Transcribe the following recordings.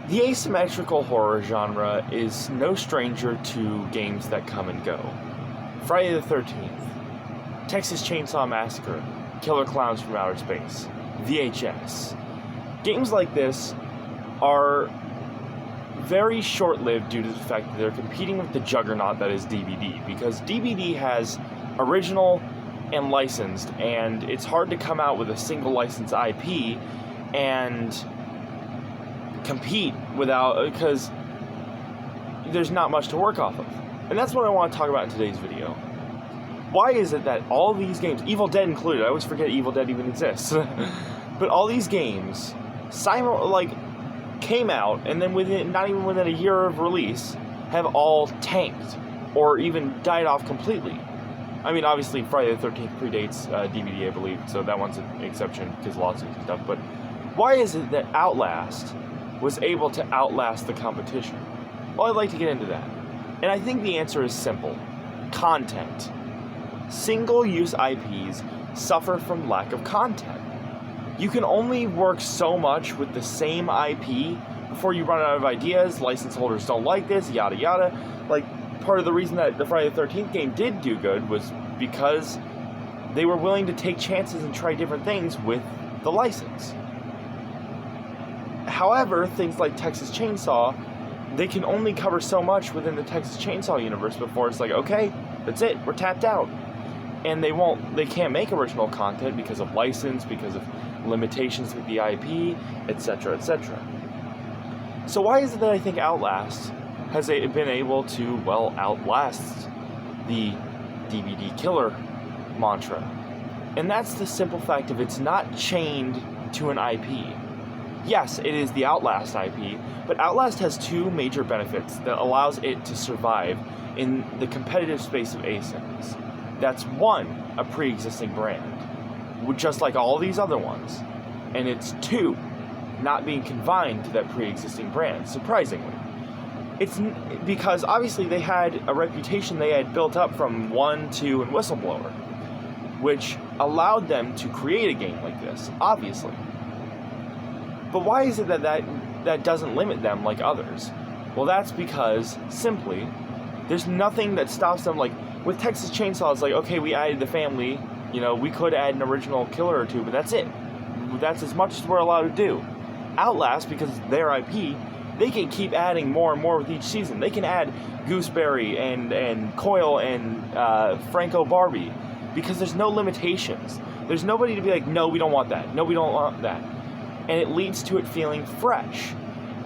The asymmetrical horror genre is no stranger to games that come and go. Friday the 13th, Texas Chainsaw Massacre, Killer Clowns from Outer Space, VHS. Games like this are very short-lived due to the fact that they're competing with the juggernaut that is DVD, because DVD has original and licensed, and it's hard to come out with a single licensed IP and compete without, because there's not much to work off of. And that's what I want to talk about in today's video. Why is it that all these games, Evil Dead included, I always forget Evil Dead even exists, but all these games came out, and then not even within a year of release, have all tanked or even died off completely. I mean, obviously Friday the 13th predates DVD, I believe, so that one's an exception because lawsuits and stuff. But why is it that Outlast was able to outlast the competition? Well, I'd like to get into that. And I think the answer is simple. Content. Single-use IPs suffer from lack of content. You can only work so much with the same IP before you run out of ideas. License holders don't like this, yada yada. Part of the reason that the Friday the 13th game did do good was because they were willing to take chances and try different things with the license. However, things like Texas Chainsaw, they can only cover so much within the Texas Chainsaw universe before it's like, okay, that's it, we're tapped out. And they can't make original content because of license, because of limitations with the IP, etc., etc. So why is it that I think Outlast has been able to, well, outlast the DVD killer mantra? And that's the simple fact of it's not chained to an IP. Yes, it is the Outlast IP, but Outlast has two major benefits that allows it to survive in the competitive space of asyms. That's one, a pre-existing brand, just like all these other ones. And it's two, not being confined to that pre-existing brand, surprisingly. It's because obviously they had a reputation they had built up from 1, 2, and Whistleblower, which allowed them to create a game like this, obviously. But why is it that doesn't limit them like others? Well, that's because, simply, there's nothing that stops them. Like, with Texas Chainsaw, it's like, okay, we added the family, we could add an original killer or two, but that's it. That's as much as we're allowed to do. Outlast, because it's their IP, they can keep adding more and more with each season. They can add Gooseberry and Coil and Franco Barbie, because there's no limitations. There's nobody to be like, no, we don't want that. No, we don't want that. And it leads to it feeling fresh.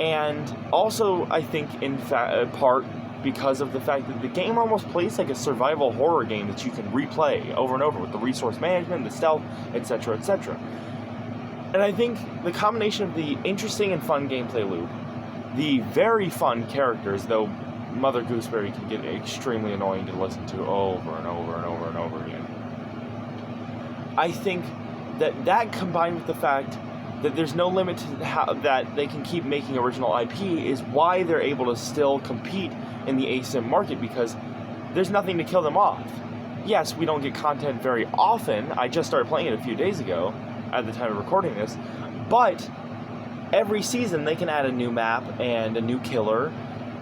And also, I think, in part, because of the fact that the game almost plays like a survival horror game that you can replay over and over with the resource management, the stealth, etc., etc. And I think the combination of the interesting and fun gameplay loop, the very fun characters, though Mother Gooseberry can get extremely annoying to listen to over and over and over and over again. I think that combined with the fact that there's no limit to how that they can keep making original IP is why they're able to still compete in the ASIM market, because there's nothing to kill them off. Yes, we don't get content very often. I just started playing it a few days ago at the time of recording this, but every season they can add a new map and a new killer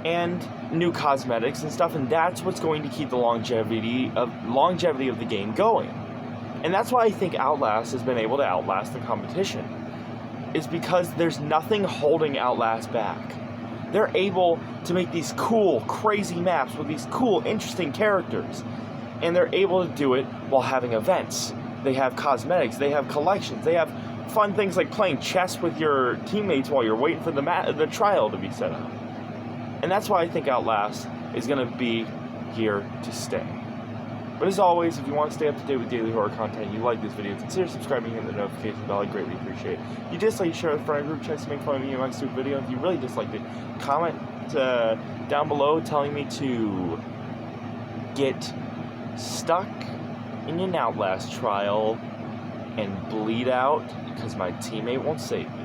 and new cosmetics and stuff, and that's what's going to keep the longevity of the game going. And that's why I think Outlast has been able to outlast the competition, is because there's nothing holding Outlast back. They're able to make these cool, crazy maps with these cool, interesting characters, and they're able to do it while having events. They have cosmetics, they have collections, they have fun things like playing chess with your teammates while you're waiting for the trial to be set up. And that's why I think Outlast is going to be here to stay. But as always, if you want to stay up to date with daily horror content, you like this video, consider subscribing and hitting the notification bell. I greatly appreciate it. If you dislike, share with friend group chats to make fun of me in my stupid video. If you really disliked it, comment down below telling me to get stuck in an Outlast trial and bleed out because my teammate won't save me.